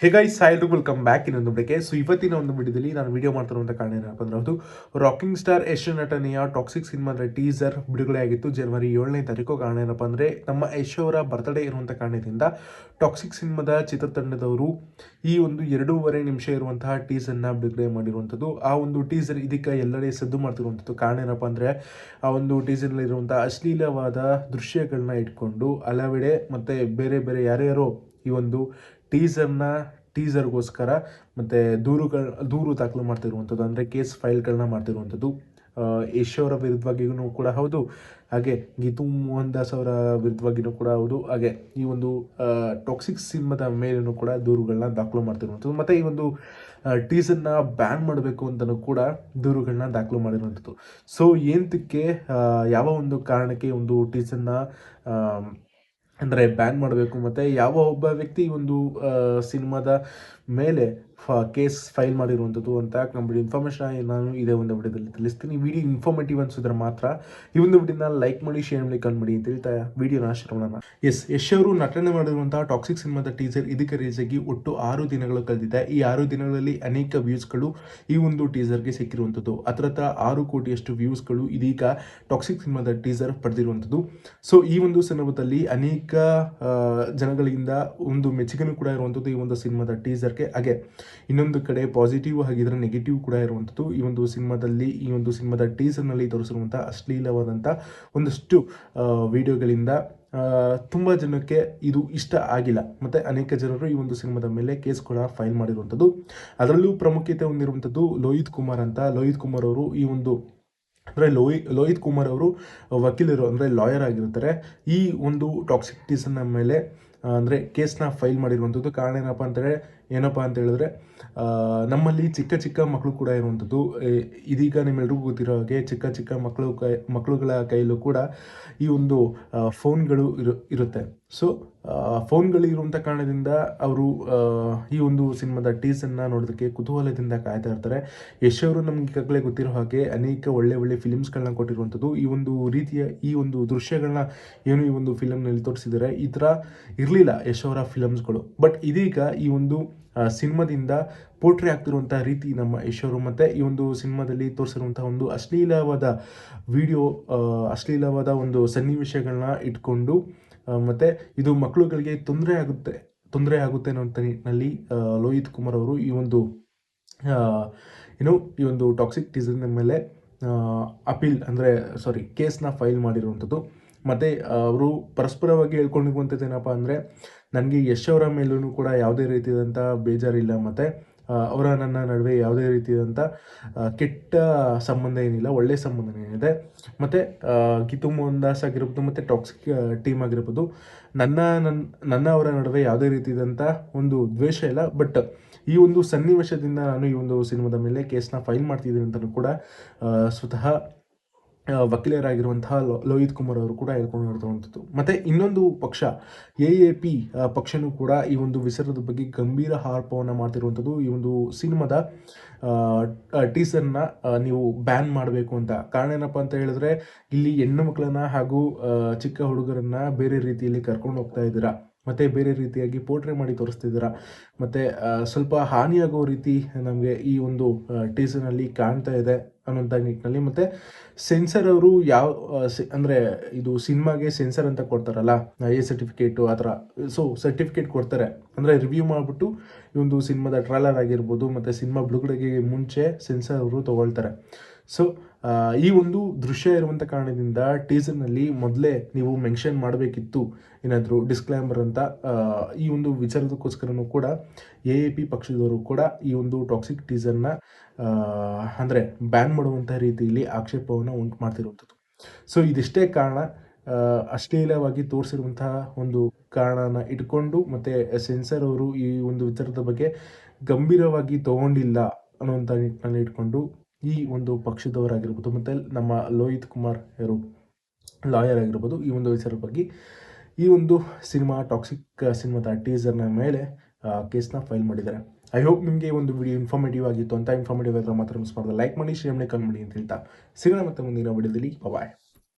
ಹೇ guys, ಸಾಯಿಲ್ welcome back ಇನ್ನೊಂದು ವಿಡಿಯೋಗೆ. ಸೊ ಇವತ್ತಿನ ಒಂದು ವಿಡಿಯೋದಲ್ಲಿ ನಾನು ವಿಡಿಯೋ ಮಾಡ್ತಿರುವಂಥ ಕಾರಣ ಏನಪ್ಪ ಅಂದ್ರೆ ಅದು ರಾಕಿಂಗ್ ಸ್ಟಾರ್ ಯಶ್ ನಟನೆಯ ಟಾಕ್ಸಿಕ್ ಸಿನಿಮಾದ ಟೀಸರ್ ಬಿಡುಗಡೆ ಆಗಿತ್ತು ಜನವರಿ 7ನೇ ತಾರೀಕು. ಕಾರಣ ಏನಪ್ಪ ಅಂದರೆ ನಮ್ಮ ಯಶ್ ಅವರ ಬರ್ತ್ಡೇ ಇರುವಂಥ ಕಾರಣದಿಂದ ಟಾಕ್ಸಿಕ್ ಸಿನಿಮಾದ ಚಿತ್ರತಂಡದವರು ಈ ಒಂದು 2.5 ನಿಮಿಷ ಇರುವಂತಹ ಟೀಸರ್ನ ಬಿಡುಗಡೆ ಮಾಡಿರುವಂಥದ್ದು. ಆ ಒಂದು ಟೀಸರ್ ಇದಕ್ಕೆ ಎಲ್ಲೆಡೆ ಸದ್ದು ಮಾಡ್ತಿರುವಂಥದ್ದು. ಕಾರಣ ಏನಪ್ಪ ಅಂದರೆ ಆ ಒಂದು ಟೀಸರ್ನಲ್ಲಿರುವಂಥ ಅಶ್ಲೀಲವಾದ ದೃಶ್ಯಗಳನ್ನ ಇಟ್ಕೊಂಡು ಹಲವೆಡೆ ಮತ್ತು ಬೇರೆ ಬೇರೆ ಯಾರ್ಯಾರೋ ಈ ಒಂದು ಟೀಸರ್ಗೋಸ್ಕರ ಮತ್ತು ದೂರು ದಾಖಲು ಮಾಡ್ತಿರುವಂಥದ್ದು, ಅಂದರೆ ಕೇಸ್ ಫೈಲ್ಗಳನ್ನ ಮಾಡ್ತಿರುವಂಥದ್ದು. ಯಶ್ ಅವರ ವಿರುದ್ಧವಾಗಿಯೂ ಕೂಡ ಹೌದು, ಹಾಗೆ ಗೀತು ಮೋಹನ್ ದಾಸ್ ಅವರ ವಿರುದ್ಧವಾಗಿಯೂ ಕೂಡ ಹೌದು, ಹಾಗೆ ಈ ಒಂದು ಟಾಕ್ಸಿಕ್ ಸಿನಿಮಾದ ಮೇಲೂ ಕೂಡ ದೂರುಗಳನ್ನ ದಾಖಲು ಮಾಡ್ತಿರುವಂಥದ್ದು. ಮತ್ತು ಈ ಒಂದು ಟೀಸರ್ನ ಬ್ಯಾನ್ ಮಾಡಬೇಕು ಅಂತಲೂ ಕೂಡ ದೂರುಗಳನ್ನ ದಾಖಲು ಮಾಡಿರುವಂಥದ್ದು. ಸೊ ಏನಕ್ಕೆ ಯಾವ ಒಂದು ಕಾರಣಕ್ಕೆ ಒಂದು ಟೀಸರ್ನ ಅಂದರೆ ಬ್ಯಾನ್ ಮಾಡಬೇಕು ಮತ್ತು ಯಾವ ಒಬ್ಬ ವ್ಯಕ್ತಿ ಒಂದು ಸಿನಿಮಾದ ಮೇಲೆ ಕೇಸ್ ಫೈಲ್ ಮಾಡಿರುವಂಥದ್ದು ಅಂತ ಕಂಪ್ಲೀಟ್ ಇನ್ಫಾರ್ಮೇಷನ್ ನಾನು ಇದೇ ಒಂದು ವಿಡಿಯೋದಲ್ಲಿ ತಿಳಿಸ್ತೀನಿ. ವಿಡಿಯೋ ಇನ್ಫಾರ್ಮೇಟಿವ್ ಅನಿಸಿದ್ರೆ ಮಾತ್ರ ಈ ಒಂದು ವಿಡಿಯೋನ ಲೈಕ್ ಮಾಡಿ, ಶೇರ್ ಮಾಡಿ, ಕಮೆಂಟ್ ಮಾಡಿ ಅಂತ ಹೇಳ್ತಾ ವಿಡಿಯೋನ ಶುರು ಮಾಡೋಣ. ಯಶ್ ಅವರು ನಟನೆ ಮಾಡಿರುವಂತಹ ಟಾಕ್ಸಿಕ್ ಸಿನಿಮಾದ ಟೀಸರ್ ಇದಕ್ಕೆ ರಿಲೀಸ್ ಆಗಿ ಒಟ್ಟು 6 ದಿನಗಳು ಕಳೆದಿದೆ. ಈ 6 ದಿನಗಳಲ್ಲಿ ಅನೇಕ ವ್ಯೂಸ್ಗಳು ಈ ಒಂದು ಟೀಸರ್ಗೆ ಸಿಕ್ಕಿರುವಂಥದ್ದು. ಹತ್ರ 6 ಕೋಟಿಯಷ್ಟು ವ್ಯೂಸ್ಗಳು ಇದೀಗ ಟಾಕ್ಸಿಕ್ ಸಿನಿಮಾದ ಟೀಸರ್ ಪಡೆದಿರುವಂಥದ್ದು. ಸೊ ಈ ಒಂದು ಸಂದರ್ಭದಲ್ಲಿ ಅನೇಕ ಜನಗಳಿಂದ ಒಂದು ಮೆಚ್ಚುಗೆನೂ ಕೂಡ ಇರುವಂಥದ್ದು ಈ ಒಂದು ಸಿನಿಮಾದ ಟೀಸರ್ಗೆ. ಹಾಗೆ ಇನ್ನೊಂದು ಕಡೆ ಪಾಸಿಟಿವ್ ಆಗಿದ್ರೆ ನೆಗೆಟಿವ್ ಕೂಡ ಇರುವಂಥದ್ದು. ಈ ಒಂದು ಸಿನಿಮಾದ ಟೀಸರ್ನಲ್ಲಿ ತೋರಿಸಿರುವಂಥ ಅಶ್ಲೀಲವಾದಂಥ ಒಂದಷ್ಟು ವಿಡಿಯೋಗಳಿಂದ ತುಂಬ ಜನಕ್ಕೆ ಇದು ಇಷ್ಟ ಆಗಿಲ್ಲ ಮತ್ತು ಅನೇಕ ಜನರು ಈ ಒಂದು ಸಿನಿಮಾದ ಮೇಲೆ ಕೇಸ್ ಕೂಡ ಫೈಲ್ ಮಾಡಿರುವಂಥದ್ದು. ಅದರಲ್ಲೂ ಪ್ರಾಮುಖ್ಯತೆ ಹೊಂದಿರುವಂಥದ್ದು ಲೋಹಿತ್ ಕುಮಾರ್ ಅಂತ. ಲೋಹಿತ್ ಕುಮಾರ್ ಅವರು ಈ ಒಂದು ಅಂದರೆ ಲೋಹಿತ್ ಕುಮಾರ್ ಅವರು ವಕೀಲರು, ಅಂದರೆ ಲಾಯರ್ ಆಗಿರ್ತಾರೆ. ಈ ಒಂದು ಟಾಕ್ಸಿಕ್ ಟೀಸರ್ನ ಮೇಲೆ ಅಂದರೆ ಕೇಸ್ನ ಫೈಲ್ ಮಾಡಿರುವಂಥದ್ದು. ಕಾರಣ ಏನಪ್ಪ ಅಂತ ಹೇಳಿದ್ರೆ ನಮ್ಮಲ್ಲಿ ಚಿಕ್ಕ ಮಕ್ಕಳು ಕೂಡ ಇರುವಂಥದ್ದು. ಇದೀಗ ನಿಮ್ಮೆಲ್ರಿಗೂ ಗೊತ್ತಿರೋ ಹಾಗೆ ಚಿಕ್ಕ ಮಕ್ಕಳುಗಳ ಕೈಯಲ್ಲೂ ಕೂಡ ಈ ಒಂದು ಫೋನ್ಗಳು ಇರುತ್ತೆ. ಸೊ ಫೋನ್ಗಳಿರುವಂಥ ಕಾರಣದಿಂದ ಅವರು ಈ ಒಂದು ಸಿನಿಮಾದ ಟೀಸರ್ನ ನೋಡೋದಕ್ಕೆ ಕುತೂಹಲದಿಂದ ಕಾಯ್ತಾ ಇರ್ತಾರೆ. ಯಶ್ ಅವರು ನಮ್ಗೆ ಈಗಾಗಲೇ ಗೊತ್ತಿರೋ ಹಾಗೆ ಅನೇಕ ಒಳ್ಳೆ ಫಿಲಿಮ್ಸ್ಗಳನ್ನ ಕೊಟ್ಟಿರುವಂಥದ್ದು. ಈ ಒಂದು ರೀತಿಯ ಈ ಒಂದು ದೃಶ್ಯಗಳನ್ನ ಏನು ಈ ಒಂದು ಫಿಲಮ್ನಲ್ಲಿ ತೋರಿಸಿದ್ದಾರೆ, ಈ ಥರ ಇರಲಿಲ್ಲ ಯಶ್ ಅವರ ಫಿಲಮ್ಸ್ಗಳು. ಬಟ್ ಇದೀಗ ಈ ಒಂದು ಸಿನಿಮಾದಿಂದ ಪೋರ್ಟ್ರೇ ಆಗ್ತಿರುವಂಥ ರೀತಿ ನಮ್ಮ ಯಶ್ ಅವರು ಮತ್ತು ಈ ಒಂದು ಸಿನಿಮಾದಲ್ಲಿ ತೋರಿಸಿರುವಂಥ ಒಂದು ಅಶ್ಲೀಲವಾದ ಒಂದು ಸನ್ನಿವೇಶಗಳನ್ನ ಇಟ್ಕೊಂಡು ಮತ್ತು ಇದು ಮಕ್ಕಳುಗಳಿಗೆ ತೊಂದರೆ ಆಗುತ್ತೆ ಅನ್ನೋ ನಿಟ್ಟಿನಲ್ಲಿ ಲೋಹಿತ್ ಕುಮಾರ್ ಅವರು ಈ ಒಂದು ಟಾಕ್ಸಿಕ್ ಟೀಸರ್ನ ಮೇಲೆ ಕೇಸ್ನ ಫೈಲ್ ಮಾಡಿರುವಂಥದ್ದು. ಮತ್ತು ಅವರು ಪರಸ್ಪರವಾಗಿ ಹೇಳ್ಕೊಂಡಿರುವಂಥದ್ದು ಏನಪ್ಪ ಅಂದರೆ, ನನಗೆ ಯಶ್ ಅವರ ಮೇಲೂ ಕೂಡ ಯಾವುದೇ ರೀತಿಯಾದಂಥ ಬೇಜಾರಿಲ್ಲ ಮತ್ತು ನನ್ನ ನಡುವೆ ಯಾವುದೇ ರೀತಿಯಾದಂಥ ಕೆಟ್ಟ ಸಂಬಂಧ ಏನಿಲ್ಲ, ಒಳ್ಳೆಯ ಸಂಬಂಧ ಏನಿದೆ. ಮತ್ತು ಗೀತು ಮೋಹನ್ ದಾಸ್ ಆಗಿರ್ಬೋದು ಮತ್ತು ಟಾಕ್ಸಿಕ್ ಟೀಮ್ ಆಗಿರ್ಬೋದು, ನನ್ನ ಅವರ ನಡುವೆ ಯಾವುದೇ ರೀತಿಯಾದಂಥ ಒಂದು ದ್ವೇಷ ಇಲ್ಲ. ಬಟ್ ಈ ಒಂದು ಸನ್ನಿವೇಶದಿಂದ ನಾನು ಈ ಒಂದು ಸಿನಿಮಾದ ಮೇಲೆ ಕೇಸ್ನ ಫೈಲ್ ಮಾಡ್ತಿದ್ದೀನಿ ಅಂತಲೂ ಕೂಡ ಸ್ವತಃ ವಕೀಲರಾಗಿರುವಂತಹ ಲೋಹಿತ್ ಕುಮಾರ್ ಅವರು ಕೂಡ ಹೇಳ್ಕೊಂಡಿರುವಂಥದ್ದು. ಮತ್ತು ಇನ್ನೊಂದು ಪಕ್ಷ AAP ಪಕ್ಷನೂ ಕೂಡ ಈ ಒಂದು ವಿಚಾರದ ಬಗ್ಗೆ ಗಂಭೀರ ಆರೋಪವನ್ನು ಮಾಡ್ತಿರುವಂಥದ್ದು. ಈ ಒಂದು ಸಿನಿಮಾದ ಟೀಸರ್ನ ನೀವು ಬ್ಯಾನ್ ಮಾಡಬೇಕು ಅಂತ. ಕಾರಣ ಏನಪ್ಪ ಅಂತ ಹೇಳಿದ್ರೆ, ಇಲ್ಲಿ ಹೆಣ್ಣು ಮಕ್ಕಳನ್ನ ಹಾಗೂ ಚಿಕ್ಕ ಹುಡುಗರನ್ನ ಬೇರೆ ರೀತಿಯಲ್ಲಿ ಕರ್ಕೊಂಡು ಹೋಗ್ತಾ ಇದ್ದೀರಾ ಮತ್ತು ಬೇರೆ ರೀತಿಯಾಗಿ ಪೋರ್ಟ್ರೇ ಮಾಡಿ ತೋರಿಸ್ತಿದ್ದೀರಾ ಮತ್ತು ಸ್ವಲ್ಪ ಹಾನಿಯಾಗೋ ರೀತಿ ನಮಗೆ ಈ ಒಂದು ಟೀಸರ್ನಲ್ಲಿ ಕಾಣ್ತಾ ಇದೆ ಅನ್ನೋಂಥ ನಿಟ್ಟಿನಲ್ಲಿ. ಮತ್ತು ಸೆನ್ಸರ್ ಅವರು ಅಂದರೆ ಇದು ಸಿನಿಮಾಗೆ ಸೆನ್ಸರ್ ಅಂತ ಕೊಡ್ತಾರಲ್ಲ, A ಸರ್ಟಿಫಿಕೇಟು ಆ ಥರ. ಸೊ ಸರ್ಟಿಫಿಕೇಟ್ ಕೊಡ್ತಾರೆ, ಅಂದರೆ ರಿವ್ಯೂ ಮಾಡಿಬಿಟ್ಟು ಈ ಒಂದು ಸಿನಿಮಾದ ಟ್ರೈಲರ್ ಆಗಿರ್ಬೋದು ಮತ್ತು ಸಿನಿಮಾ ಬಿಡುಗಡೆಗೆ ಮುಂಚೆ ಸೆನ್ಸರ್ ಅವರು ತೊಗೊಳ್ತಾರೆ. ಸೊ ಈ ಒಂದು ದೃಶ್ಯ ಇರುವಂಥ ಕಾರಣದಿಂದ ಟೀಸರ್ನಲ್ಲಿ ಮೊದಲೇ ನೀವು ಮೆನ್ಷನ್ ಮಾಡಬೇಕಿತ್ತು, ಏನಾದರೂ ಡಿಸ್ಕ್ಲೈಮರ್ ಅಂತ. ಈ ಒಂದು ವಿಚಾರದಕ್ಕೋಸ್ಕರನೂ ಕೂಡ AAP ಪಕ್ಷದವರು ಕೂಡ ಈ ಒಂದು ಟಾಕ್ಸಿಕ್ ಟೀಸರ್ನ ಅಂದರೆ ಬ್ಯಾನ್ ಮಾಡುವಂಥ ರೀತಿಯಲ್ಲಿ ಆಕ್ಷೇಪವನ್ನು ಉಂಟು ಮಾಡ್ತಿರುವಂಥದ್ದು. ಸೊ ಇದಿಷ್ಟೇ ಕಾರಣ, ಅಶ್ಲೀಲವಾಗಿ ತೋರಿಸಿರುವಂತಹ ಒಂದು ಕಾರಣನ ಇಟ್ಕೊಂಡು ಮತ್ತು ಸೆನ್ಸರ್ ಅವರು ಈ ಒಂದು ವಿಚಾರದ ಬಗ್ಗೆ ಗಂಭೀರವಾಗಿ ತಗೊಂಡಿಲ್ಲ ಅನ್ನುವಂಥ ನಿಟ್ಟಿನಲ್ಲಿ ಇಟ್ಕೊಂಡು ಈ ಒಂದು ಪಕ್ಷದವರಾಗಿರ್ಬೋದು ಮತ್ತು ನಮ್ಮ ಲೋಹಿತ್ ಕುಮಾರ್ ಅವರು ಲಾಯರ್ ಆಗಿರ್ಬೋದು, ಈ ಒಂದು ವಿಚಾರದ ಬಗ್ಗೆ ಈ ಒಂದು ಟಾಕ್ಸಿಕ್ ಸಿನಿಮಾದ ಟೀಸರ್ನ ಮೇಲೆ ಕೇಸ್ನ ಫೈಲ್ ಮಾಡಿದ್ದಾರೆ. ಐ ಹೋಪ್ ನಿಮಗೆ ಒಂದು ವಿಡಿಯೋ ಇನ್ಫಾರ್ಮೇಟಿವ್ ಆಗಿತ್ತು ಅಂತ. ಇನ್ಫಾರ್ಮೇಟಿವ್ ಆಗಿರೋ ಮಾತ್ರ ಮಿಸ್ ಮಾಡಿದ್ರೆ ಲೈಕ್ ಮಾಡಿ, ಶೇರ್ ಮಾಡಿ, ಕಮೆಂಟ್ ಮಾಡಿ ಅಂತ ಹೇಳ್ತಾ ಸಿಗೋಣ ಮತ್ತೆ ಮುಂದಿನ ವಿಡಿಯೋದಲ್ಲಿ. ಬಾಯ್.